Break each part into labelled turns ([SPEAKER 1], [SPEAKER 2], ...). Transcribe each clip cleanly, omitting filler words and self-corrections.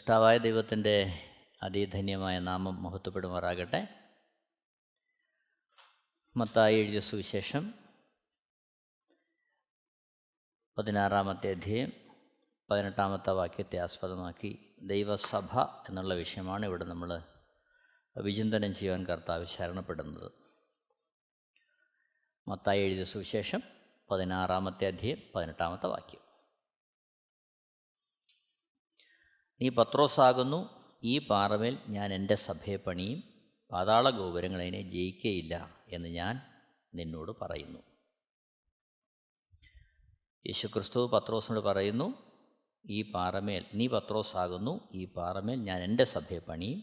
[SPEAKER 1] സൃഷ്ടാവായ ദൈവത്തിൻ്റെ അതിധന്യമായ നാമം മഹത്വപ്പെടുമാറാകട്ടെ. മത്തായി എഴുതിയ സുവിശേഷം 16-ാമത്തെ അധ്യായം 18-ാമത്തെ വാക്യത്തെ ആസ്പദമാക്കി ദൈവസഭ എന്നുള്ള വിഷയമാണ് ഇവിടെ നമ്മൾ വിചിന്തനം ചെയ്യുവാൻ കർത്താവ് ശരണപ്പെടുന്നത്. മത്തായി എഴുതിയ സുവിശേഷം 16-ാമത്തെ അധ്യായം 18-ാമത്തെ വാക്യം. നീ പത്രോസാകുന്നു, ഈ പാറമേൽ ഞാൻ എൻ്റെ സഭയെ പണിയും, പാതാള ഗോപുരങ്ങൾ അതിനെ ജയിക്കുകയില്ല എന്ന് ഞാൻ നിന്നോട് പറയുന്നു. യേശുക്രിസ്തു പത്രോസിനോട് പറയുന്നു, ഈ പാറമേൽ നീ പത്രോസാകുന്നു, ഈ പാറമേൽ ഞാൻ എൻ്റെ സഭയെ പണിയും,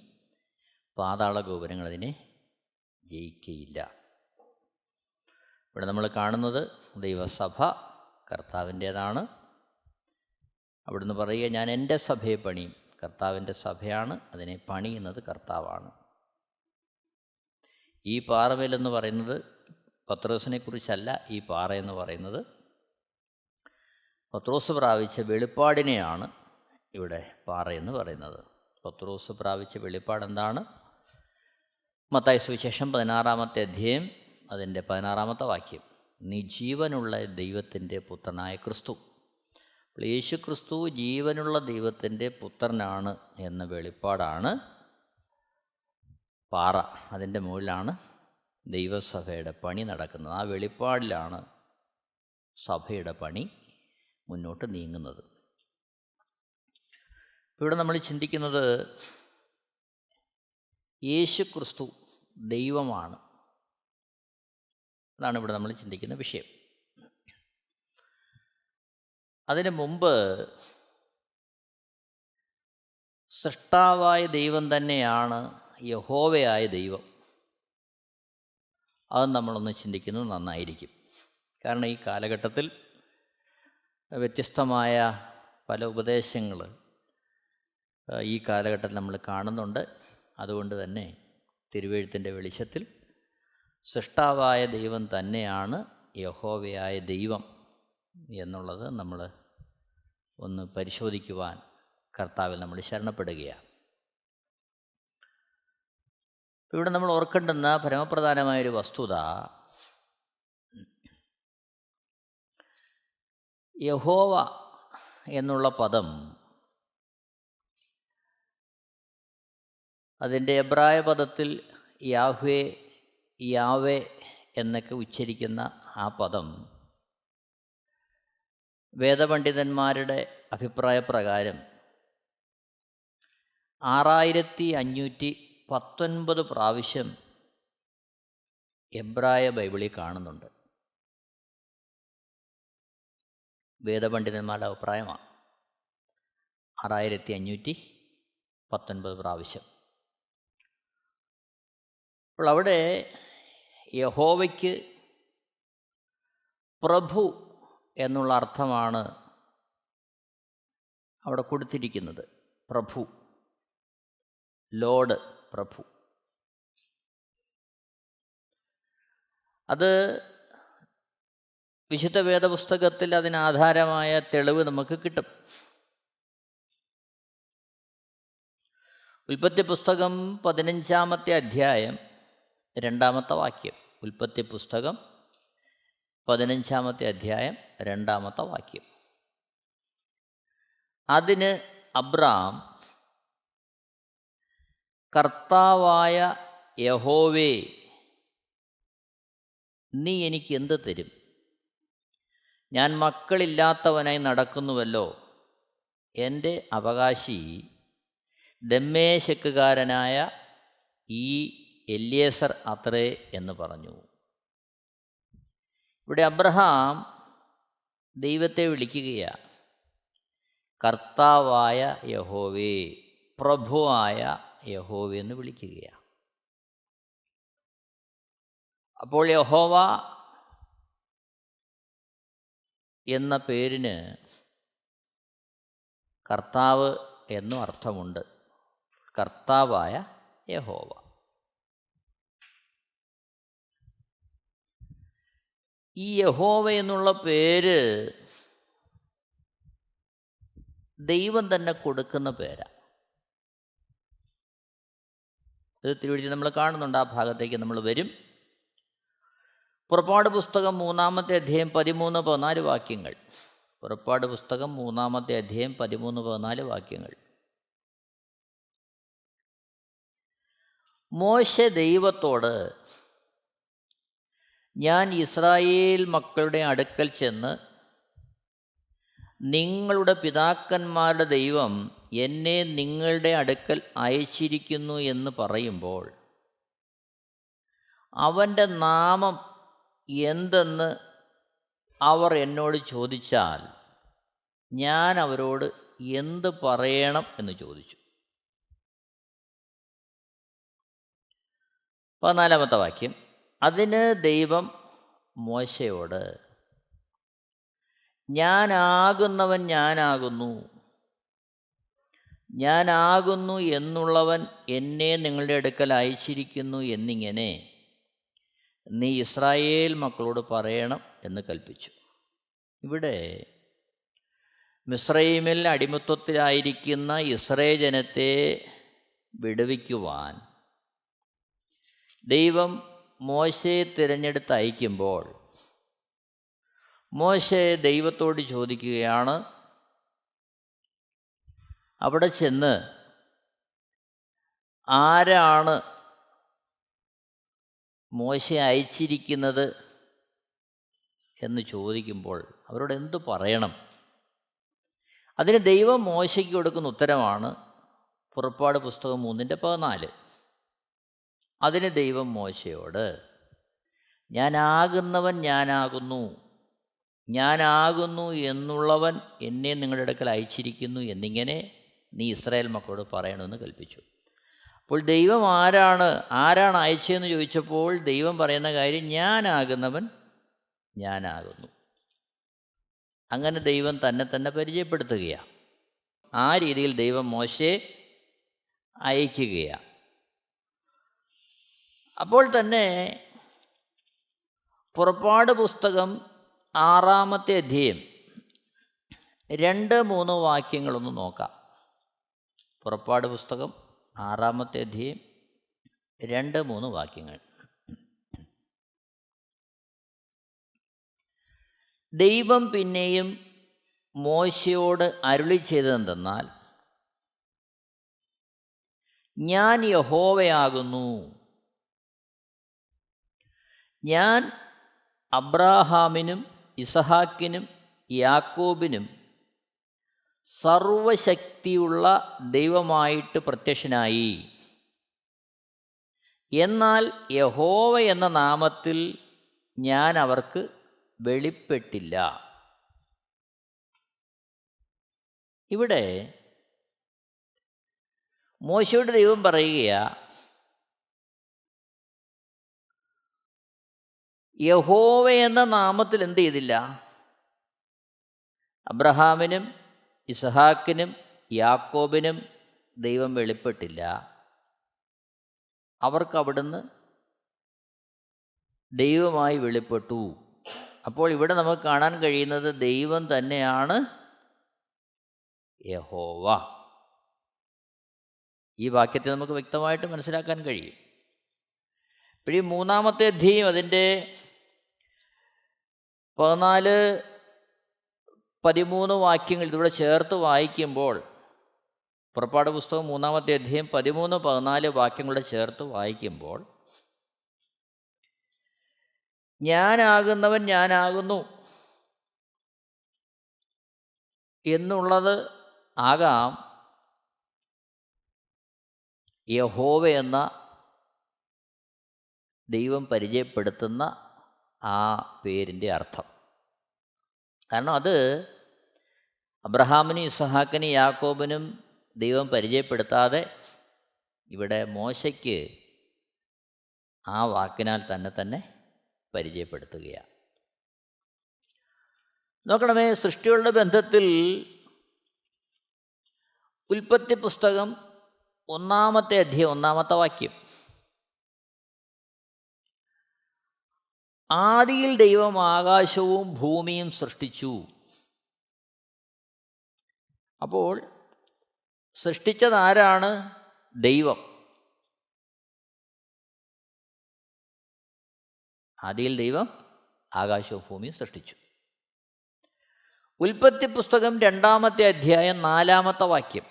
[SPEAKER 1] പാതാള ഗോപുരങ്ങൾ അതിനെ ജയിക്കുകയില്ല. ഇവിടെ നമ്മൾ കാണുന്നത് ദൈവസഭ കർത്താവിൻ്റേതാണ്. അവിടുന്ന് പറയുക, ഞാൻ എൻ്റെ സഭയെ പണിയും. കർത്താവിൻ്റെ സഭയാണ്, അതിനെ പണിയുന്നത് കർത്താവാണ്. ഈ പാറമേലെന്ന് പറയുന്നത് പത്രോസിനെ കുറിച്ചല്ല. ഈ പാറ എന്ന് പറയുന്നത് പത്രോസ് പ്രാപിച്ച വെളിപ്പാടിനെയാണ് ഇവിടെ പാറയെന്ന് പറയുന്നത്. പത്രോസ് പ്രാപിച്ച വെളിപ്പാട് എന്താണ്? മത്തായി സുവിശേഷം 16-ാമത്തെ അധ്യായം അതിൻ്റെ 16-ാമത്തെ വാക്യം. നീ ജീവനുള്ള ദൈവത്തിൻ്റെ പുത്രനായ ക്രിസ്തു. യേശു ക്രിസ്തു ജീവനുള്ള ദൈവത്തിൻ്റെ പുത്രനാണ് എന്ന വെളിപ്പാടാണ് പാറ. അതിൻ്റെ മുകളിലാണ് ദൈവസഭയുടെ പണി നടക്കുന്നത്. ആ വെളിപ്പാടിലാണ് സഭയുടെ പണി മുന്നോട്ട് നീങ്ങുന്നത്. ഇവിടെ നമ്മൾ ചിന്തിക്കുന്നത് യേശു ക്രിസ്തു ദൈവമാണ്. അതാണ് ഇവിടെ നമ്മൾ ചിന്തിക്കുന്ന വിഷയം. അതിനു മുമ്പ് സൃഷ്ടാവായ ദൈവം തന്നെയാണ് യഹോവയായ ദൈവം. അത് നമ്മളൊന്ന് ചിന്തിക്കുന്നത് നന്നായിരിക്കും. കാരണം ഈ കാലഘട്ടത്തിൽ വ്യത്യസ്തമായ പല ഉപദേശങ്ങൾ ഈ കാലഘട്ടത്തിൽ നമ്മൾ കാണുന്നുണ്ട്. അതുകൊണ്ട് തന്നെ തിരുവെഴുത്തിൻ്റെ വെളിച്ചത്തിൽ സൃഷ്ടാവായ ദൈവം തന്നെയാണ് യഹോവയായ ദൈവം എന്നുള്ളത് നമ്മൾ ഒന്ന് പരിശോധിക്കുവാൻ കർത്താവിൽ നമ്മൾ ശരണപ്പെടുകയാണ്. ഇവിടെ നമ്മൾ ഓർക്കേണ്ടുന്ന പരമപ്രധാനമായൊരു വസ്തുത, യഹോവ എന്നുള്ള പദം അതിൻ്റെ എബ്രായ പദത്തിൽ യാഹ്വേ, യാവേ എന്നൊക്കെ ഉച്ചരിക്കുന്ന ആ പദം വേദപണ്ഡിതന്മാരുടെ അഭിപ്രായപ്രകാരം 6519 പ്രാവശ്യം എബ്രായ ബൈബിളിൽ കാണുന്നുണ്ട്. വേദപണ്ഡിതന്മാരുടെ അഭിപ്രായമാണ് 6519 പ്രാവശ്യം. അപ്പോൾ അവിടെ യഹോവയ്ക്ക് പ്രഭു എന്നുള്ള അർത്ഥമാണ് അവിടെ കൊടുത്തിരിക്കുന്നത്. പ്രഭു, ലോഡ്, പ്രഭു. അത് വിശുദ്ധ വേദപുസ്തകത്തിൽ അതിനാധാരമായ തെളിവ് നമുക്ക് കിട്ടും. ഉൽപ്പത്തി പുസ്തകം 15-ാമത്തെ അധ്യായം 2-ാമത്തെ വാക്യം. ഉൽപ്പത്തി പുസ്തകം 15-ാമത്തെ അധ്യായം 2-ാമത്തെ വാക്യം. അതിന് അബ്രാം, കർത്താവായ യഹോവേ, നീ എനിക്ക് എന്ത് തരും? ഞാൻ മക്കളില്ലാത്തവനായി നടക്കുന്നുവല്ലോ. എൻ്റെ അവകാശി ദമ്മേശക്കുകാരനായ ഈ എല്യേസർ അത്രേ എന്ന് പറഞ്ഞു. ഇവിടെ അബ്രഹാം ദൈവത്തെ വിളിക്കുകയാണ് കർത്താവായ യഹോവേ, പ്രഭുവായ യഹോവേ എന്ന് വിളിക്കുകയാണ്. അപ്പോൾ യഹോവ എന്ന പേരിന് കർത്താവ് എന്നും അർത്ഥമുണ്ട്. കർത്താവായ യഹോവ. ഈ യഹോവ എന്നുള്ള പേര് ദൈവം തന്നെ കൊടുക്കുന്ന പേരാണ്. ഇത് തിരുവഴുതി നമ്മൾ കാണുന്നുണ്ട്. ആ ഭാഗത്തേക്ക് നമ്മൾ വരും. പുറപ്പാട് പുസ്തകം 3-ാമത്തെ അധ്യായം 13-14 വാക്യങ്ങൾ. പുറപ്പാട് പുസ്തകം 3-ാമത്തെ അധ്യായം 13-14 വാക്യങ്ങൾ. മോശെ ദൈവത്തോട്, ഞാൻ ഇസ്രായേൽ മക്കളുടെ അടുക്കൽ ചെന്ന് നിങ്ങളുടെ പിതാക്കന്മാരുടെ ദൈവം എന്നെ നിങ്ങളുടെ അടുക്കൽ അയച്ചിരിക്കുന്നു എന്ന് പറയുമ്പോൾ അവൻ്റെ നാമം എന്തെന്ന് അവർ എന്നോട് ചോദിച്ചാൽ ഞാൻ അവരോട് എന്ത് പറയണം എന്ന് ചോദിച്ചു. 14-ാമത്തെ വാക്യം. അതിന് ദൈവം മോശയോട്, ഞാനാകുന്നവൻ ഞാനാകുന്നു, ഞാനാകുന്നു എന്നുള്ളവൻ എന്നെ നിങ്ങളുടെ അടുക്കൽ അയച്ചിരിക്കുന്നു എന്നിങ്ങനെ നീ ഇസ്രായേൽ മക്കളോട് പറയണം എന്ന് കൽപ്പിച്ചു. ഇവിടെ മിസ്രയീമിൽ അടിമത്വത്തിലായിരിക്കുന്ന ഇസ്രായേൽ ജനത്തെ വിടുവിക്കുവാൻ ദൈവം മോശയെ തിരഞ്ഞെടുത്ത് അയക്കുമ്പോൾ മോശെ ദൈവത്തോട് ചോദിക്കുകയാണ്, അവിടെ ചെന്ന് ആരാണ് മോശയെ അയച്ചിരിക്കുന്നത് എന്ന് ചോദിക്കുമ്പോൾ അവരോട് എന്തു പറയണം? അതിന് ദൈവം മോശയ്ക്ക് കൊടുക്കുന്ന ഉത്തരമാണ് പുറപ്പാട് പുസ്തകം 3-14. അതിന് ദൈവം മോശയോട്, ഞാനാകുന്നവൻ ഞാനാകുന്നു, ഞാനാകുന്നു എന്നുള്ളവൻ എന്നെ നിങ്ങളുടെ അടുക്കൽ അയച്ചിരിക്കുന്നു എന്നിങ്ങനെ നീ ഇസ്രായേൽ മക്കളോട് പറയണമെന്ന് കൽപ്പിച്ചു. അപ്പോൾ ദൈവം ആരാണ് അയച്ചതെന്ന് ചോദിച്ചപ്പോൾ ദൈവം പറയുന്ന കാര്യം, ഞാനാകുന്നവൻ ഞാനാകുന്നു. അങ്ങനെ ദൈവം തന്നെ പരിചയപ്പെടുത്തുകയാണ്. ആ രീതിയിൽ ദൈവം മോശയെ അയക്കുകയാണ്. അപ്പോൾ തന്നെ പുറപ്പാട് പുസ്തകം 6-ാമത്തെ അധ്യായം 2-3 വാക്യങ്ങളൊന്ന് നോക്കാം. പുറപ്പാട് പുസ്തകം 6-ാമത്തെ അധ്യായം 2-3 വാക്യങ്ങൾ. ദൈവം പിന്നെയും മോശയോട് അരുളി ചെയ്തതെന്തെന്നാൽ, ഞാൻ യഹോവയാകുന്നു, ഞാൻ അബ്രാഹാമിനും ഇസഹാക്കിനും യാക്കോബിനും സർവശക്തിയുള്ള ദൈവമായിട്ട് പ്രത്യക്ഷനായി. എന്നാൽ യഹോവ എന്ന നാമത്തിൽ ഞാൻ അവർക്ക് വെളിപ്പെട്ടില്ല. ഇവിടെ മോശയോട് ദൈവം പറയുകയാ, യഹോവ എന്ന നാമത്തിൽ എന്ത് ചെയ്തില്ല? അബ്രഹാമിനും ഇസഹാക്കിനും യാക്കോബിനും ദൈവം വെളിപ്പെട്ടില്ല. അവർക്ക് അവിടുന്ന് ദൈവമായി വെളിപ്പെട്ടു. അപ്പോൾ ഇവിടെ നമുക്ക് കാണാൻ കഴിയുന്നത് ദൈവം തന്നെയാണ് യഹോവ. ഈ വാക്യത്തെ നമുക്ക് വ്യക്തമായിട്ട് മനസ്സിലാക്കാൻ കഴിയും. ഇപ്പോൾ ഈ 3-ാമത്തെ അധ്യായം അതിൻ്റെ 14-13 വാക്യങ്ങൾ ഇതിലൂടെ ചേർത്ത് വായിക്കുമ്പോൾ, പുറപ്പാട് പുസ്തകം 3-ാമത്തെ അധ്യായം 13-14 വാക്യങ്ങളുടെ ചേർത്ത് വായിക്കുമ്പോൾ, ഞാനാകുന്നവൻ ഞാനാകുന്നു എന്നുള്ളത് ആകാം യഹോവ എന്ന ദൈവം പരിചയപ്പെടുത്തുന്ന ആ പേരിൻ്റെ അർത്ഥം. കാരണം അത് അബ്രഹാമിനും ഇസഹാക്കിനും യാക്കോബിനും ദൈവം പരിചയപ്പെടുത്താതെ ഇവിടെ മോശയ്ക്ക് ആ വാക്കിനാൽ തന്നെ പരിചയപ്പെടുത്തുകയാണ്. നോക്കണമേ, സൃഷ്ടികളുടെ ബന്ധത്തിൽ ഉൽപ്പത്തി പുസ്തകം 1-ാമത്തെ അധ്യായം 1-ാമത്തെ വാക്യം, ആദിയിൽ ദൈവം ആകാശവും ഭൂമിയും സൃഷ്ടിച്ചു. അപ്പോൾ സൃഷ്ടിച്ചതാരാണ്? ദൈവം. ആദിയിൽ ദൈവം ആകാശവും ഭൂമിയും സൃഷ്ടിച്ചു. ഉൽപ്പത്തി പുസ്തകം 2-ാമത്തെ അധ്യായം 4-ാമത്തെ വാക്യം.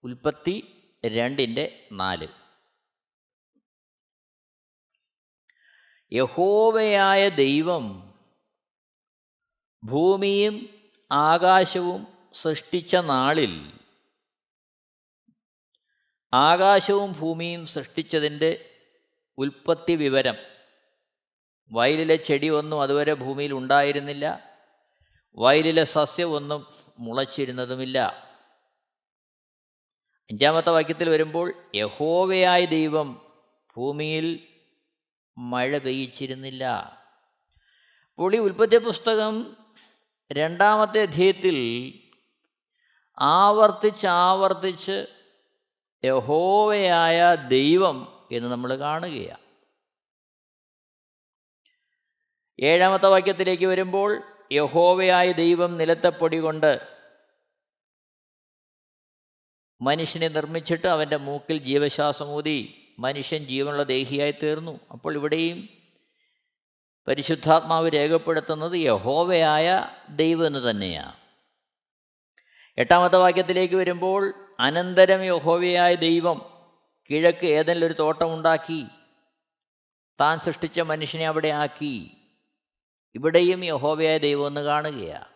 [SPEAKER 1] ഉൽപ്പത്തി 2:4. യഹോവയായ ദൈവം ഭൂമിയും ആകാശവും സൃഷ്ടിച്ച നാളിൽ, ആകാശവും ഭൂമിയും സൃഷ്ടിച്ചതിൻ്റെ ഉൽപ്പത്തി വിവരം. വയലിലെ ചെടിയൊന്നും അതുവരെ ഭൂമിയിൽ ഉണ്ടായിരുന്നില്ല, വയലിലെ സസ്യമൊന്നും മുളച്ചിരുന്നതുമില്ല. 5-ാമത്തെ വാക്യത്തിൽ വരുമ്പോൾ യഹോവയായ ദൈവം ഭൂമിയിൽ മഴ പെയ്യിച്ചിരുന്നില്ല. അപ്പോൾ ഈ ഉൽപ്പത്തി പുസ്തകം 2-ാമത്തെ അധ്യായത്തിൽ ആവർത്തിച്ച് യഹോവയായ ദൈവം എന്ന് നമ്മൾ കാണുകയാണ്. 7-ാമത്തെ വാക്യത്തിലേക്ക് വരുമ്പോൾ യഹോവയായ ദൈവം നിലത്തെ പൊടി കൊണ്ട് മനുഷ്യനെ നിർമ്മിച്ചിട്ട് അവൻ്റെ മൂക്കിൽ ജീവശ്വാസം ഊതി മനുഷ്യൻ ജീവനുള്ള ദേഹിയായി തീർന്നു. അപ്പോൾ ഇവിടെയും പരിശുദ്ധാത്മാവ് രേഖപ്പെടുത്തുന്നത് യഹോവയായ ദൈവം എന്ന് തന്നെയാണ്. 8-ാമത്തെ വാക്യത്തിലേക്ക് വരുമ്പോൾ അനന്തരം യഹോവയായ ദൈവം കിഴക്ക് ഏതെങ്കിലും ഒരു തോട്ടമുണ്ടാക്കി താൻ സൃഷ്ടിച്ച മനുഷ്യനെ അവിടെ ആക്കി. ഇവിടെയും യഹോവയായ ദൈവം എന്ന് കാണുകയാണ്.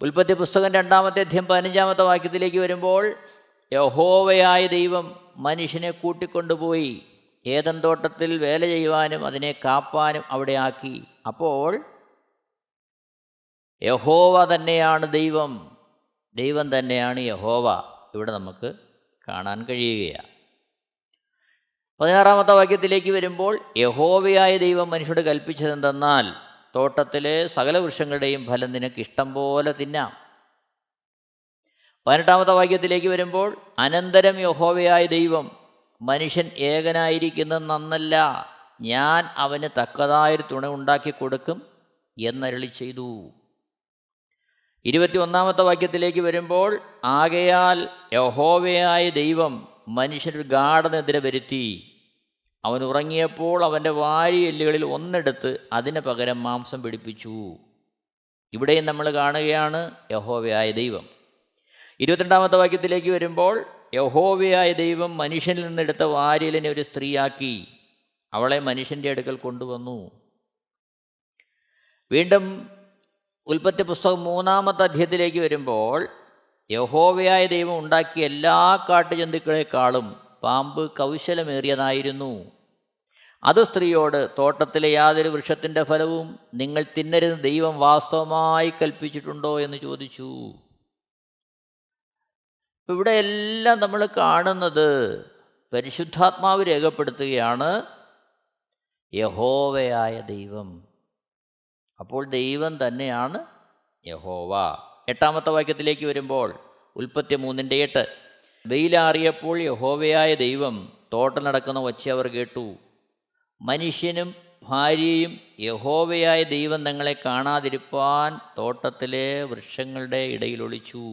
[SPEAKER 1] ഉൽപ്പത്തി പുസ്തകം 2-ാമത്തെ അധ്യായം 15-ാമത്തെ വാക്യത്തിലേക്ക് വരുമ്പോൾ യഹോവയായ ദൈവം മനുഷ്യനെ കൂട്ടിക്കൊണ്ടുപോയി ഏദൻ തോട്ടത്തിൽ വേല ചെയ്യുവാനും അതിനെ കാപ്പാനും അവിടെ ആക്കി. അപ്പോൾ യഹോവ തന്നെയാണ് ദൈവം, ദൈവം തന്നെയാണ് യഹോവ ഇവിടെ നമുക്ക് കാണാൻ കഴിയുകയാണ്. 16-ാമത്തെ വാക്യത്തിലേക്ക് വരുമ്പോൾ യഹോവയായ ദൈവം മനുഷ്യരോട് കൽപ്പിച്ചതെന്തെന്നാൽ തോട്ടത്തിലെ സകല വൃക്ഷങ്ങളുടെയും ഫലം നിനക്ക് ഇഷ്ടം പോലെ തിന്നാം. 18-ാമത്തെ വാക്യത്തിലേക്ക് വരുമ്പോൾ അനന്തരം യഹോവയായ ദൈവം മനുഷ്യൻ ഏകനായിരിക്കുന്നത് നന്നല്ല, ഞാൻ അവന് തക്കതായൊരു തുണ ഉണ്ടാക്കി കൊടുക്കും എന്നരുളി ചെയ്തു. 21-ാമത്തെ വാക്യത്തിലേക്ക് വരുമ്പോൾ ആകയാൽ യഹോവയായ ദൈവം മനുഷ്യനൊരു ഗാഢനിദ്ര വരുത്തി, അവൻ ഉറങ്ങിയപ്പോൾ അവൻ്റെ വാരിയെല്ലുകളിൽ ഒന്നെടുത്ത് അതിന് പകരം മാംസം പിടിപ്പിച്ചു. ഇവിടെയും നമ്മൾ കാണുകയാണ് യഹോവയായ ദൈവം. 22-ാമത്തെ വാക്യത്തിലേക്ക് വരുമ്പോൾ യഹോവയായ ദൈവം മനുഷ്യനിൽ നിന്നെടുത്ത വാരിയലിനെ ഒരു സ്ത്രീയാക്കി അവളെ മനുഷ്യൻ്റെ അടുക്കൽ കൊണ്ടുവന്നു. വീണ്ടും ഉൽപ്പത്തി പുസ്തകം 3-ാമത്തെ അധ്യായത്തിലേക്ക് വരുമ്പോൾ യഹോവയായ ദൈവം ഉണ്ടാക്കിയ എല്ലാ കാട്ടുജന്തുക്കളെക്കാളും പാമ്പ് കൗശലമേറിയതായിരുന്നു. അത് സ്ത്രീയോട്, തോട്ടത്തിലെ യാതൊരു വൃക്ഷത്തിൻ്റെ ഫലവും നിങ്ങൾ തിന്നരുതെന്ന് ദൈവം വാസ്തവമായി കൽപ്പിച്ചിട്ടുണ്ടോ എന്ന് ചോദിച്ചു. ഇവിടെ എല്ലാം നമ്മൾ കാണുന്നത് പരിശുദ്ധാത്മാവ് രേഖപ്പെടുത്തുകയാണ് യഹോവയായ ദൈവം. അപ്പോൾ ദൈവം തന്നെയാണ് യഹോവ. 8-ാമത്തെ വാക്യത്തിലേക്ക് വരുമ്പോൾ ഉൽപ്പത്തി 3:8 വെയിലാറിയപ്പോൾ യഹോവയായ ദൈവം തോട്ടം നടക്കുന്ന ഒച്ച അവർ കേട്ടു. മനുഷ്യനും ഭാര്യയും യഹോവയായ ദൈവം തങ്ങളെ കാണാതിരിപ്പാൻ തോട്ടത്തിലെ വൃക്ഷങ്ങളുടെ ഇടയിൽ ഒളിച്ചു.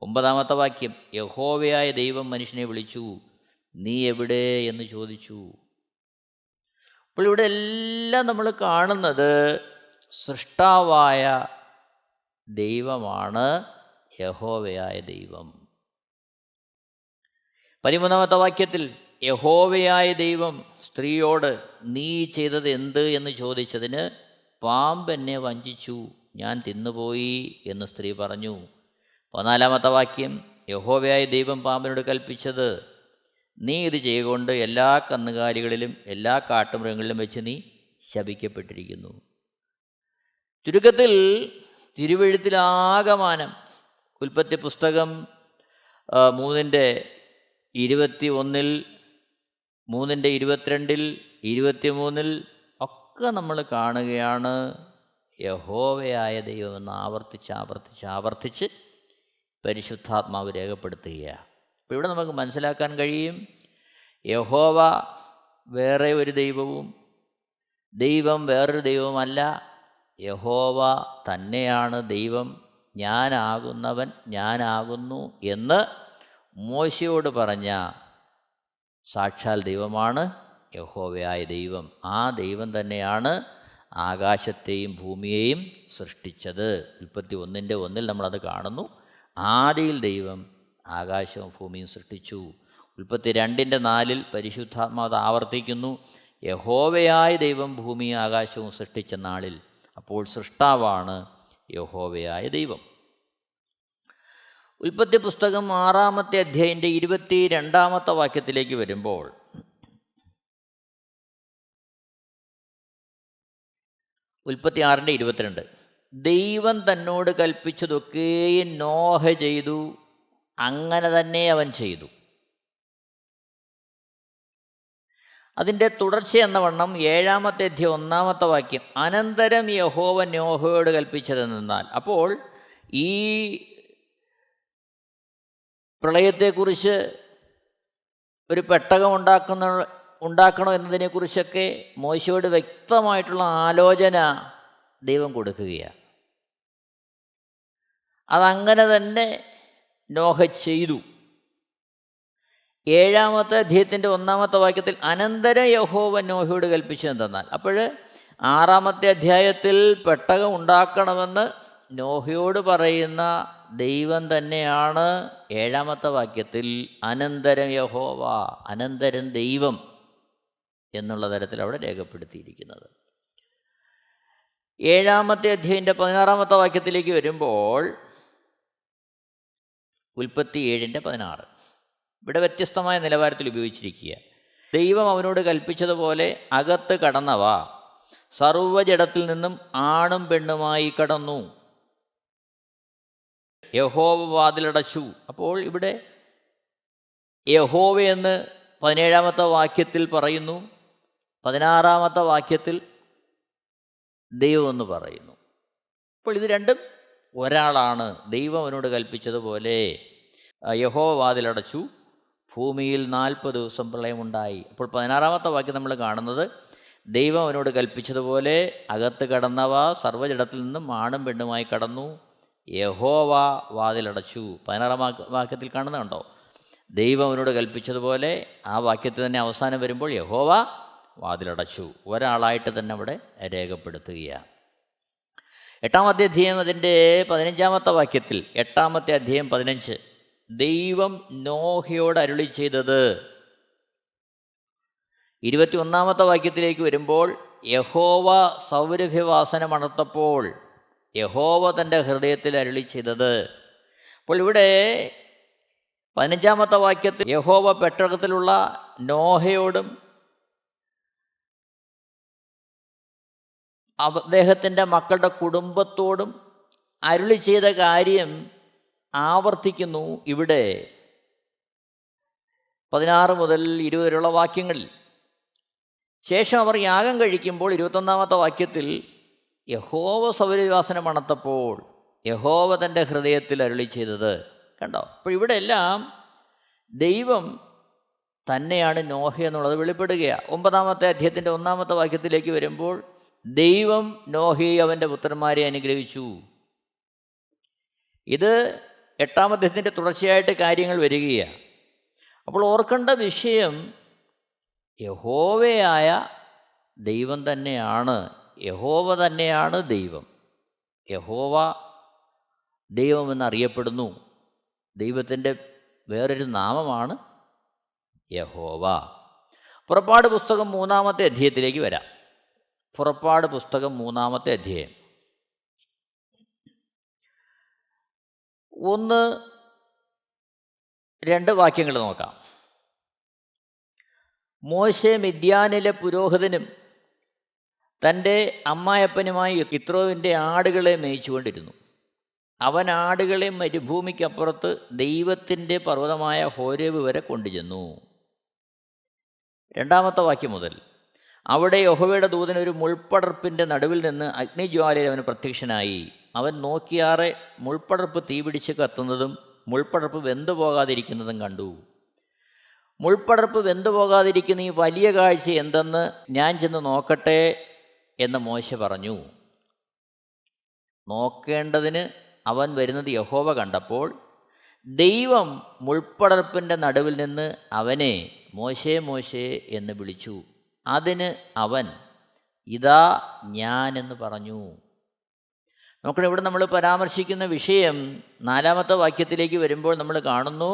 [SPEAKER 1] 9-ാമത്തെ വാക്യം യഹോവയായ ദൈവം മനുഷ്യനെ വിളിച്ചു, നീ എവിടെ എന്ന് ചോദിച്ചു. അപ്പോൾ ഇവിടെ എല്ലാം നമ്മൾ കാണുന്നത് സൃഷ്ടാവായ ദൈവമാണ് യഹോവയായ ദൈവം. 13-ാമത്തെ വാക്യത്തിൽ യഹോവയായ ദൈവം സ്ത്രീയോട് നീ ചെയ്തത് എന്ത് എന്ന് ചോദിച്ചതിന് പാമ്പ് എന്നെ വഞ്ചിച്ചു, ഞാൻ തിന്നുപോയി എന്ന് സ്ത്രീ പറഞ്ഞു. 14-ാമത്തെ വാക്യം യഹോവയായ ദൈവം പാമ്പിനോട് കൽപ്പിച്ചത്, നീ ഇത് ചെയ്തുകൊണ്ട് എല്ലാ കന്നുകാലികളിലും എല്ലാ കാട്ടുമൃഗങ്ങളിലും വെച്ച് നീ ശപിക്കപ്പെട്ടിരിക്കുന്നു. ചുരുക്കത്തിൽ തിരുവെഴുത്തിലാകമാനം ഉൽപ്പത്തി പുസ്തകം 3:21, 3:22, 23 ഒക്കെ നമ്മൾ കാണുകയാണ് യഹോവയായ ദൈവമെന്ന് ആവർത്തിച്ച് പരിശുദ്ധാത്മാവ് രേഖപ്പെടുത്തുകയാണ്. അപ്പോൾ ഇവിടെ നമുക്ക് മനസ്സിലാക്കാൻ കഴിയും യഹോവ വേറെ ഒരു ദൈവവും ദൈവം വേറൊരു ദൈവവുമല്ല, യഹോവ തന്നെയാണ് ദൈവം. ഞാനാകുന്നവൻ ഞാനാകുന്നു എന്ന് മോശയോട് പറഞ്ഞ സാക്ഷാൽ ദൈവമാണ് യഹോവയായ ദൈവം. ആ ദൈവം തന്നെയാണ് ആകാശത്തെയും ഭൂമിയെയും സൃഷ്ടിച്ചത്. 1:1 നമ്മളത് കാണുന്നു. ആദിയിൽ ദൈവം ആകാശവും ഭൂമിയും സൃഷ്ടിച്ചു. 2:4 പരിശുദ്ധാത്മാവ് ആവർത്തിക്കുന്നു, യഹോവയായ ദൈവം ഭൂമിയും ആകാശവും സൃഷ്ടിച്ച നാളിൽ. അപ്പോൾ സൃഷ്ടാവാണ് യഹോവയായ ദൈവം. ഉൽപ്പത്തി പുസ്തകം 6-ാമത്തെ അധ്യായത്തിൻ്റെ 22-ാമത്തെ വാക്യത്തിലേക്ക് വരുമ്പോൾ, ഉൽപ്പത്തി 6:22, ദൈവം തന്നോട് കൽപ്പിച്ചതൊക്കെയും നോഹ ചെയ്തു, അങ്ങനെ തന്നെ അവൻ ചെയ്തു. അതിൻ്റെ തുടർച്ചയെന്ന വണ്ണം 7-ാമത്തെ അധ്യായം 1-ാമത്തെ വാക്യം, അനന്തരം യഹോവ നോഹയോട് കൽപ്പിച്ചതെന്നാൽ. അപ്പോൾ ഈ പ്രളയത്തെക്കുറിച്ച്, ഒരു പെട്ടകം ഉണ്ടാക്കണോ എന്നതിനെക്കുറിച്ചൊക്കെ മോശയോട് വ്യക്തമായിട്ടുള്ള ആലോചന ദൈവം കൊടുക്കുകയാണ്. അതങ്ങനെ തന്നെ നോഹ ചെയ്തു. 7-ാമത്തെ അധ്യായത്തിൻ്റെ 1-ാമത്തെ വാക്യത്തിൽ അനന്തരം യഹോവ നോഹയോട് കൽപ്പിച്ചതെന്നാൽ. അപ്പോൾ 6-ാമത്തെ അധ്യായത്തിൽ പെട്ടകം ഉണ്ടാക്കണമെന്ന് നോഹയോട് പറയുന്ന ദൈവം തന്നെയാണ് 7-ാമത്തെ വാക്യത്തിൽ അനന്തരം യഹോവ, അനന്തരം ദൈവം എന്നുള്ള തരത്തിൽ അവിടെ രേഖപ്പെടുത്തിയിരിക്കുന്നത്. 7-ാമത്തെ അധ്യായത്തിൻ്റെ 16-ാമത്തെ വാക്യത്തിലേക്ക് വരുമ്പോൾ, ഉൽപ്പത്തി 7:16, ഇവിടെ വ്യത്യസ്തമായ നിലവാരത്തിൽ ഉപയോഗിച്ചിരിക്കുക. ദൈവം അവനോട് കൽപ്പിച്ചതുപോലെ അകത്ത് കടന്നവ സർവ്വജഡത്തിൽ നിന്നും ആണും പെണ്ണുമായി കടന്നു. യഹോവ വാതിലടച്ചു. അപ്പോൾ ഇവിടെ യഹോവയെന്ന് 17-ാമത്തെ വാക്യത്തിൽ പറയുന്നു, 16-ാമത്തെ വാക്യത്തിൽ ദൈവമെന്ന് പറയുന്നു. അപ്പോൾ ഇത് രണ്ടും ഒരാളാണ്. ദൈവം അവനോട് കൽപ്പിച്ചതുപോലെ യഹോവ വാതിലടച്ചു, ഭൂമിയിൽ 40 ദിവസം പ്രളയമുണ്ടായി. അപ്പോൾ 16-ാമത്തെ വാക്യം നമ്മൾ കാണുന്നത്, ദൈവം അവനോട് കൽപ്പിച്ചതുപോലെ അകത്ത് കടന്നവ സർവ്വജഡത്തിൽ നിന്നും ആണും പെണ്ണുമായി കടന്നു, യഹോവ വാതിലടച്ചു. 16-ാം വാക്യത്തിൽ കാണുന്നുണ്ടോ? ദൈവം അവനോട് കൽപ്പിച്ചതുപോലെ, ആ വാക്യത്തിൽ തന്നെ അവസാനം വരുമ്പോൾ യഹോവ വാതിലടച്ചു. ഒരാളായിട്ട് തന്നെ അവിടെ രേഖപ്പെടുത്തുകയാണ്. 8-ാമത്തെ അധ്യായം അതിൻ്റെ 15-ാമത്തെ വാക്യത്തിൽ, 8-ാമത്തെ അധ്യായം 15, ദൈവം നോഹയോട് അരുളി ചെയ്തത്. 21-ാമത്തെ വാക്യത്തിലേക്ക് വരുമ്പോൾ, യഹോവ സൗരഭ്യവാസന മണത്തപ്പോൾ യഹോവ തൻ്റെ ഹൃദയത്തിൽ അരുളി ചെയ്തത്. അപ്പോൾ ഇവിടെ 15-ാമത്തെ വാക്യത്തിൽ യഹോവ പെട്ടകത്തിലുള്ള നോഹയോടും അദ്ദേഹത്തിൻ്റെ മക്കളുടെ കുടുംബത്തോടും അരുളി ചെയ്ത കാര്യം ആവർത്തിക്കുന്നു ഇവിടെ 16 മുതൽ 20 വരെയുള്ള വാക്യങ്ങളിൽ. ശേഷം അവർ യാഗം കഴിക്കുമ്പോൾ 21-ാമത്തെ വാക്യത്തിൽ യഹോവ സൗരഭ്യവാസന മണത്തപ്പോൾ യഹോവ തൻ്റെ ഹൃദയത്തിൽ അരുളി ചെയ്തത്. കണ്ടോ? അപ്പോൾ ഇവിടെ എല്ലാം ദൈവം തന്നെയാണ് നോഹ എന്നുള്ളത് വെളിപ്പെടുകയാണ്. 9-ാമത്തെ അധ്യായത്തിൻ്റെ 1-ാമത്തെ വാക്യത്തിലേക്ക് വരുമ്പോൾ, ദൈവം നോഹയെ അവൻ്റെ പുത്രന്മാരെ അനുഗ്രഹിച്ചു. ഇത് 8-ാം അധ്യായത്തിൻ്റെ തുടർച്ചയായിട്ട് കാര്യങ്ങൾ വരികയാണ്. അപ്പോൾ ഓർക്കേണ്ട വിഷയം, യഹോവയായ ദൈവം തന്നെയാണ്, യഹോവ തന്നെയാണ് ദൈവം. യഹോവ ദൈവമെന്നറിയപ്പെടുന്നു. ദൈവത്തിൻ്റെ വേറൊരു നാമമാണ് യഹോവ. പുറപ്പാട് പുസ്തകം 3-ാമത്തെ അധ്യായത്തിലേക്ക് വരാം. പുറപ്പാട് പുസ്തകം 3-ാമത്തെ അധ്യായം 1-2 വാക്യങ്ങൾ നോക്കാം. മോശെ മിദ്യാനിലെ പുരോഹിതനും തൻ്റെ അമ്മായപ്പനുമായി യിത്രോവിൻ്റെ ആടുകളെ മേയിച്ചുകൊണ്ടിരുന്നു. അവൻ ആടുകളെ മരുഭൂമിക്കപ്പുറത്ത് ദൈവത്തിൻ്റെ പർവ്വതമായ ഹോരേബ് വരെ കൊണ്ടുചെന്നു. 2-ാമത്തെ വാക്യം മുതൽ, അവിടെ യഹോവയുടെ ദൂതൻ ഒരു മുൾപ്പടർപ്പിൻ്റെ നടുവിൽ നിന്ന് അഗ്നിജ്വാലയിൽ അവന് പ്രത്യക്ഷനായി. അവൻ നോക്കിയാറെ മുൾപ്പടർപ്പ് തീപിടിച്ച് കത്തുന്നതും മുൾപ്പടർപ്പ് വെന്തുപോകാതിരിക്കുന്നതും കണ്ടു. മുൾപ്പടർപ്പ് വെന്തുപോകാതിരിക്കുന്ന ഈ വലിയ കാഴ്ച എന്തെന്ന് ഞാൻ ചെന്ന് നോക്കട്ടെ എന്ന് മോശെ പറഞ്ഞു. നോക്കേണ്ടതിന് അവൻ വരുന്നത് യഹോവ കണ്ടപ്പോൾ ദൈവം മുൾപ്പടർപ്പിൻ്റെ നടുവിൽ നിന്ന് അവനെ മോശേ മോശേ എന്ന് വിളിച്ചു. അതിന് അവൻ, ഇതാ ഞാൻ എന്ന് പറഞ്ഞു. നോക്കണം, ഇവിടെ നമ്മൾ പരാമർശിക്കുന്ന വിഷയം 4-ാമത്തെ വാക്യത്തിലേക്ക് വരുമ്പോൾ നമ്മൾ കാണുന്നു,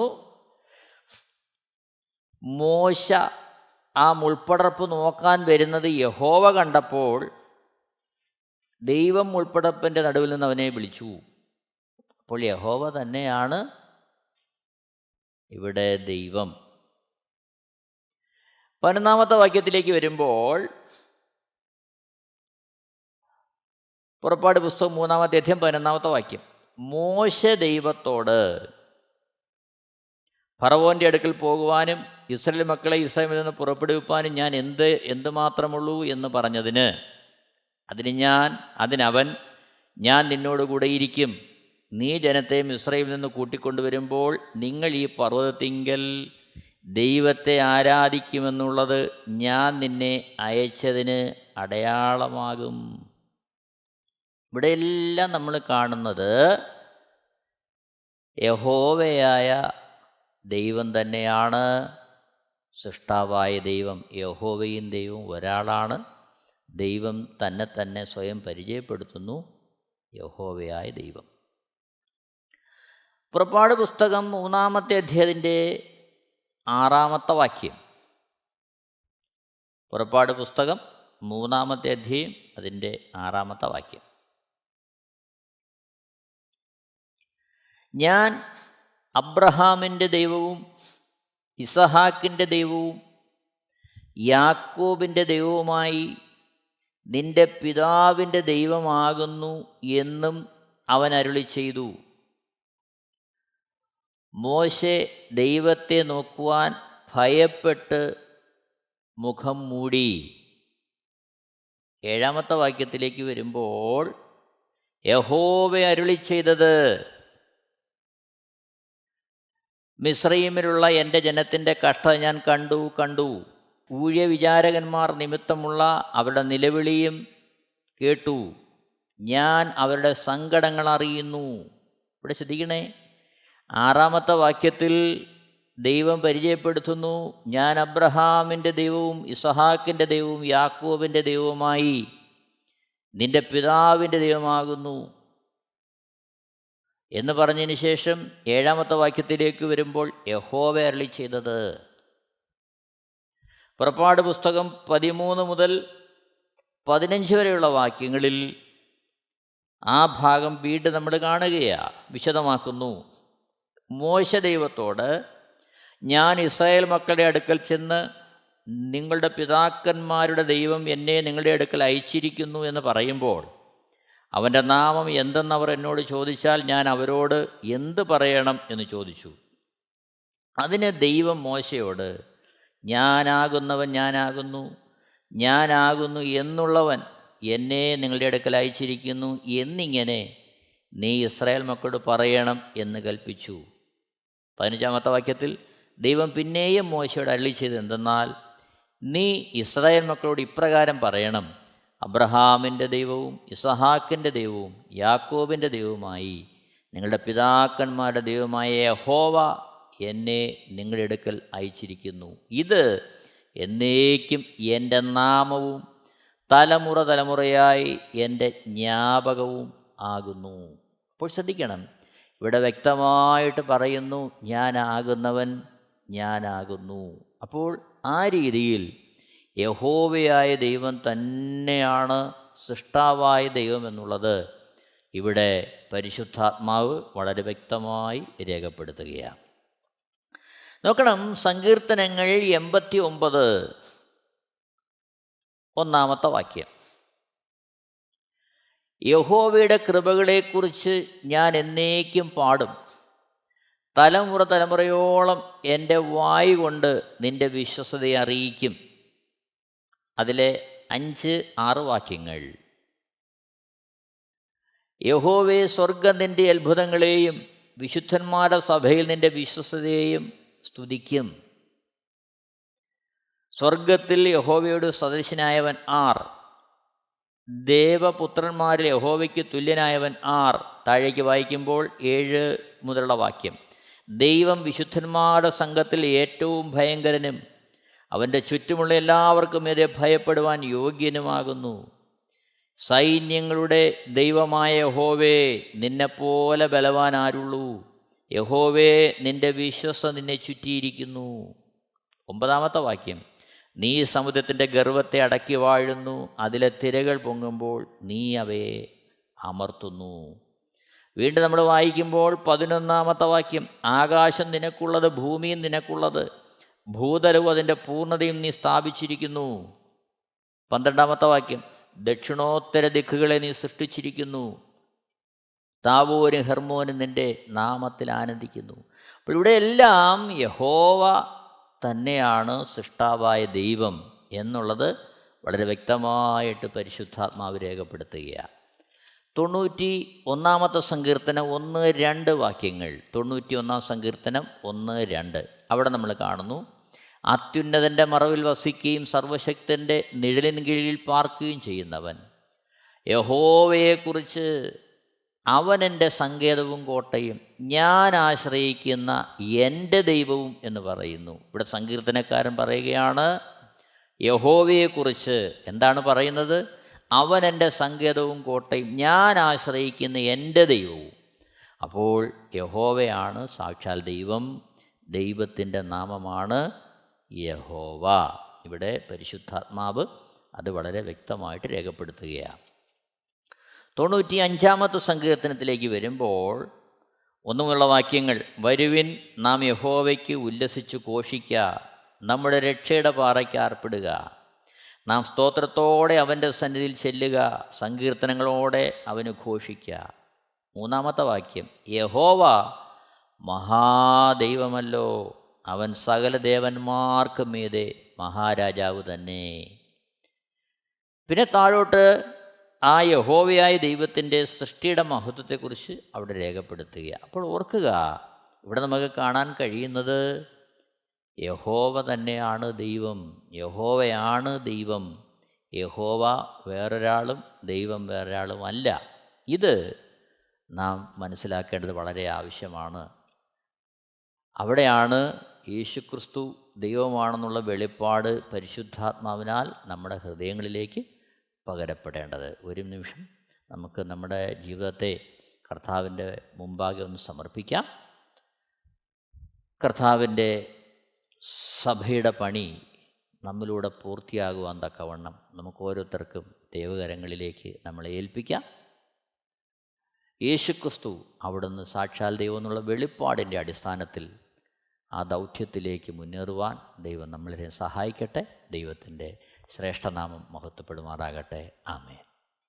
[SPEAKER 1] മോശ ആ മുൾപ്പടർപ്പ് നോക്കാൻ വരുന്നത് യഹോവ കണ്ടപ്പോൾ ദൈവം മുൾപ്പടർപ്പിൻ്റെ നടുവിൽ നിന്ന് അവനെ വിളിച്ചു. അപ്പോൾ യഹോവ തന്നെയാണ് ഇവിടെ ദൈവം. 11-ാമത്തെ വാക്യത്തിലേക്ക് വരുമ്പോൾ, പുറപ്പാട് പുസ്തകം 3-ാമത്തെ അധ്യായം 11-ാമത്തെ വാക്യം, മോശ ദൈവത്തോട് ഫറവോൻ്റെ അടുക്കൽ പോകുവാനും ഇസ്രായേൽ മക്കളെ ഇസ്രായേലിൽ നിന്ന് പുറപ്പെടുവിപ്പാനും ഞാൻ എന്തുമാത്രമുള്ളൂ എന്ന് പറഞ്ഞതിന് അതിനവൻ, ഞാൻ നിന്നോടുകൂടെ ഇരിക്കും. നീ ജനത്തെ മിസ്രയീമിൽ നിന്ന് കൂട്ടിക്കൊണ്ടുവരുമ്പോൾ നിങ്ങൾ ഈ പർവ്വതത്തിങ്കൽ ദൈവത്തെ ആരാധിക്കുമെന്നുള്ളത് ഞാൻ നിന്നെ അയച്ചതിന് അടയാളമാകും. ഇവിടെയെല്ലാം നമ്മൾ കാണുന്നത് യഹോവയായ ദൈവം തന്നെയാണ്, സൃഷ്ടാവായ ദൈവം. യഹോവയും ദൈവവും ഒരാളാണ്. ദൈവം തന്നെ സ്വയം പരിചയപ്പെടുത്തുന്നു, യഹോവയായ ദൈവം. പുറപ്പാട് പുസ്തകം 3-ാമത്തെ അധ്യായത്തിൻ്റെ 6-ാമത്തെ വാക്യം. പുറപ്പാട് പുസ്തകം 3-ാമത്തെ അധ്യായം അതിൻ്റെ 6-ാമത്തെ വാക്യം. ഞാൻ അബ്രഹാമിൻ്റെ ദൈവവും ഇസഹാക്കിൻ്റെ ദൈവവും യാക്കോബിൻ്റെ ദൈവവുമായി നിന്റെ പിതാവിൻ്റെ ദൈവമാകുന്നു എന്നും അവൻ അരുളി ചെയ്തു. മോശെ ദൈവത്തെ നോക്കുവാൻ ഭയപ്പെട്ട് മുഖം മൂടി. 7-ാമത്തെ വാക്യത്തിലേക്ക് വരുമ്പോൾ, യഹോവ അരുളി ചെയ്തത്, മിസ്രയീമിലുള്ള എൻ്റെ ജനത്തിൻ്റെ കഷ്ടത ഞാൻ കണ്ടു. ഊഴിയ വിചാരകന്മാർ നിമിത്തമുള്ള അവരുടെ നിലവിളിയും കേട്ടു. ഞാൻ അവരുടെ സങ്കടങ്ങൾ അറിയുന്നു. ഇവിടെ ശ്രദ്ധിക്കണേ, 6-ാമത്തെ വാക്യത്തിൽ ദൈവം പരിചയപ്പെടുത്തുന്നു, ഞാൻ അബ്രഹാമിൻ്റെ ദൈവവും ഇസഹാക്കിൻ്റെ ദൈവവും യാക്കോബിൻ്റെ ദൈവവുമായി നിന്റെ പിതാവിൻ്റെ ദൈവമാകുന്നു എന്ന് പറഞ്ഞതിന് ശേഷം 7-ാമത്തെ വാക്യത്തിലേക്ക് വരുമ്പോൾ യഹോവ അരുളി ചെയ്തത്. പുറപ്പാട് പുസ്തകം 13 മുതൽ 15 വരെയുള്ള വാക്യങ്ങളിൽ ആ ഭാഗം വീണ്ടും നമ്മൾ കാണുകയാണ്, വിശദമാക്കുന്നു. മോശ ദൈവത്തോട്, ഞാൻ ഇസ്രായേൽ മക്കളുടെ അടുക്കൽ ചെന്ന് നിങ്ങളുടെ പിതാക്കന്മാരുടെ ദൈവം എന്നെ നിങ്ങളുടെ അടുക്കൽ അയച്ചിരിക്കുന്നു എന്ന് പറയുമ്പോൾ അവൻ്റെ നാമം എന്തെന്നവർ എന്നോട് ചോദിച്ചാൽ ഞാൻ അവരോട് എന്ത് പറയണം എന്ന് ചോദിച്ചു. അതിന് ദൈവം മോശയോട്, ഞാനാകുന്നവൻ ഞാനാകുന്നു എന്നുള്ളവൻ എന്നെ നിങ്ങളുടെ അടുക്കൽ അയച്ചിരിക്കുന്നു എന്നിങ്ങനെ നീ ഇസ്രായേൽ മക്കളോട് പറയണം എന്ന് കൽപ്പിച്ചു. 15-ാമത്തെ വാക്യത്തിൽ ദൈവം പിന്നെയും മോശയോട് അരുളി ചെയ്തത് എന്തെന്നാൽ, നീ ഇസ്രായേൽ മക്കളോട് ഇപ്രകാരം പറയണം, അബ്രഹാമിൻ്റെ ദൈവവും ഇസഹാക്കിൻ്റെ ദൈവവും യാക്കോബിൻ്റെ ദൈവവുമായി നിങ്ങളുടെ പിതാക്കന്മാരുടെ ദൈവമായ യഹോവ എന്നെ നിങ്ങളുടെ അടുക്കൽ അയച്ചിരിക്കുന്നു. ഇത് എന്നേക്കും എൻ്റെ നാമവും തലമുറ തലമുറയായി എൻ്റെ ജ്ഞാപകവും ആകുന്നു. അപ്പോൾ ശ്രദ്ധിക്കണം, ഇവിടെ വ്യക്തമായിട്ട് പറയുന്നു, ഞാനാകുന്നവൻ ഞാനാകുന്നു. അപ്പോൾ ആ രീതിയിൽ യഹോവയായ ദൈവം തന്നെയാണ് സൃഷ്ടാവായ ദൈവം എന്നുള്ളത് ഇവിടെ പരിശുദ്ധാത്മാവ് വളരെ വ്യക്തമായി രേഖപ്പെടുത്തുകയാണ്. നോക്കണം, സങ്കീർത്തനങ്ങൾ 89 1-ാമത്തെ വാക്യം. യഹോവയുടെ കൃപകളെക്കുറിച്ച് ഞാൻ എന്നേക്കും പാടും, തലമുറ തലമുറയോളം എൻ്റെ വായ് കൊണ്ട് നിൻ്റെ വിശ്വസതയെ അറിയിക്കും. അതിലെ 5-6 വാക്യങ്ങൾ. യഹോവേ, സ്വർഗ്ഗം നിൻ്റെ അത്ഭുതങ്ങളെയും വിശുദ്ധന്മാരുടെ സഭയിൽ നിൻ്റെ വിശ്വസതയെയും സ്തുതിക്കും. സ്വർഗത്തിൽ യഹോവയോട് സദൃശനായവൻ ആർ? ദേവപുത്രന്മാരിൽ യഹോവയ്ക്ക് തുല്യനായവൻ ആർ? താഴേക്ക് വായിക്കുമ്പോൾ 7 മുതലുള്ള വാക്യം. ദൈവം വിശുദ്ധന്മാരുടെ സംഘത്തിൽ ഏറ്റവും ഭയങ്കരനും അവൻ്റെ ചുറ്റുമുള്ള എല്ലാവർക്കും മീതെ ഭയപ്പെടുവാൻ യോഗ്യനുമാകുന്നു. സൈന്യങ്ങളുടെ ദൈവമായ യഹോവേ, നിന്നെപ്പോലെ ബലവാൻ ആരുള്ളൂ? യഹോവേ, നിൻ്റെ വിശ്വസ്ത നിന്നെ ചുറ്റിയിരിക്കുന്നു. 9-ാമത്തെ വാക്യം, നീ സമുദ്രത്തിൻ്റെ ഗർവത്തെ അടക്കി വാഴുന്നു, അതിലെ തിരകൾ പൊങ്ങുമ്പോൾ നീ അവയെ അമർത്തുന്നു. വീണ്ടും നമ്മൾ വായിക്കുമ്പോൾ 11-ാമത്തെ വാക്യം, ആകാശം നിനക്കുള്ളത്, ഭൂമിയും നിനക്കുള്ളത്, ഭൂതലവും അതിൻ്റെ പൂർണ്ണതയും നീ സ്ഥാപിച്ചിരിക്കുന്നു. 12-ാമത്തെ വാക്യം, ദക്ഷിണോത്തര ദിക്കുകളെ നീ സൃഷ്ടിച്ചിരിക്കുന്നു, താവോരും ഹെർമോനും നിൻ്റെ നാമത്തിൽ ആനന്ദിക്കുന്നു. അപ്പോൾ ഇവിടെ എല്ലാം യഹോവ തന്നെയാണ് സൃഷ്ടാവായ ദൈവം എന്നുള്ളത് വളരെ വ്യക്തമായിട്ട് പരിശുദ്ധാത്മാവ് രേഖപ്പെടുത്തുകയാണ്. 91-ാമത്തെ സങ്കീർത്തനം 1-2 വാക്യങ്ങൾ. 91-ാം സങ്കീർത്തനം 1-2 അവിടെ നമ്മൾ കാണുന്നു, അത്യുന്നതൻ്റെ മറവിൽ വസിക്കുകയും സർവശക്തൻ്റെ നിഴലിൻ കീഴിൽ പാർക്കുകയും ചെയ്യുന്നവൻ, യഹോവയെക്കുറിച്ച് അവൻ എൻ്റെ സങ്കേതവും കോട്ടയും ഞാൻ ആശ്രയിക്കുന്ന എൻ്റെ ദൈവവും എന്ന് പറയുന്നു. ഇവിടെ സങ്കീർത്തനക്കാരൻ പറയുകയാണ് യഹോവയെക്കുറിച്ച്. എന്താണ് പറയുന്നത്? അവൻ എൻ്റെ സങ്കേതവും കോട്ടയും ഞാൻ ആശ്രയിക്കുന്ന എൻ്റെ ദൈവവും. അപ്പോൾ യഹോവയാണ് സാക്ഷാൽ ദൈവം. ദൈവത്തിൻ്റെ നാമമാണ് യഹോവ. ഇവിടെ പരിശുദ്ധാത്മാവ് അത് വളരെ വ്യക്തമായിട്ട് രേഖപ്പെടുത്തുകയാണ്. 95-ാമത്തെ സങ്കീർത്തനത്തിലേക്ക് വരുമ്പോൾ ഒന്നുമുള്ള വാക്യങ്ങൾ, വരുവിൻ നാം യഹോവയ്ക്ക് ഉല്ലസിച്ചു ഘോഷിക്ക, നമ്മുടെ രക്ഷയുടെ പാറയ്ക്ക് ആർപ്പിടുക, നാം സ്തോത്രത്തോടെ അവൻ്റെ സന്നിധിയിൽ ചെല്ലുക, സങ്കീർത്തനങ്ങളോടെ അവന് ഘോഷിക്കുക. 3-ാമത്തെ വാക്യം, യഹോവ മഹാദൈവമല്ലോ, അവൻ സകല ദേവന്മാർക്ക് മീതെ മഹാരാജാവ് തന്നെ. പിന്നെ താഴോട്ട് ആ യഹോവയായ ദൈവത്തിൻ്റെ സൃഷ്ടിയുടെ മഹത്വത്തെക്കുറിച്ച് അവിടെ രേഖപ്പെടുത്തുക. അപ്പോൾ ഓർക്കുക, ഇവിടെ നമുക്ക് കാണാൻ കഴിയുന്നത് യഹോവ തന്നെയാണ് ദൈവം. യഹോവയാണ് ദൈവം. യഹോവ വേറൊരാളും ദൈവം വേറൊരാളുമല്ല. ഇത് നാം മനസ്സിലാക്കേണ്ടത് വളരെ ആവശ്യമാണ്. അവിടെയാണ് യേശുക്രിസ്തു ദൈവമാണെന്നുള്ള വെളിപ്പാട് പരിശുദ്ധാത്മാവിനാൽ നമ്മുടെ ഹൃദയങ്ങളിലേക്ക് പകരപ്പെടേണ്ടത്. ഒരു നിമിഷം നമുക്ക് നമ്മുടെ ജീവിതത്തെ കർത്താവിൻ്റെ മുമ്പാകെ ഒന്ന് സമർപ്പിക്കാം. കർത്താവിൻ്റെ സഭയുടെ പണി നമ്മിലൂടെ പൂർത്തിയാകുവാൻ തക്കവണ്ണം നമുക്ക് ഓരോരുത്തർക്കും ദൈവകരങ്ങളിലേക്ക് നമ്മളെ ഏൽപ്പിക്കാം. യേശുക്രിസ്തു അവിടുന്ന് സാക്ഷാൽ ദൈവം എന്നുള്ള വെളിപ്പാടിൻ്റെ അടിസ്ഥാനത്തിൽ ആ ദൗത്യത്തിലേക്ക് മുന്നേറുവാൻ ദൈവം നമ്മളെ സഹായിക്കട്ടെ. ദൈവത്തിൻ്റെ ശ്രേഷ്ഠനാമം മഹത്വപ്പെടുമാറാകട്ടെ. ആമേൻ.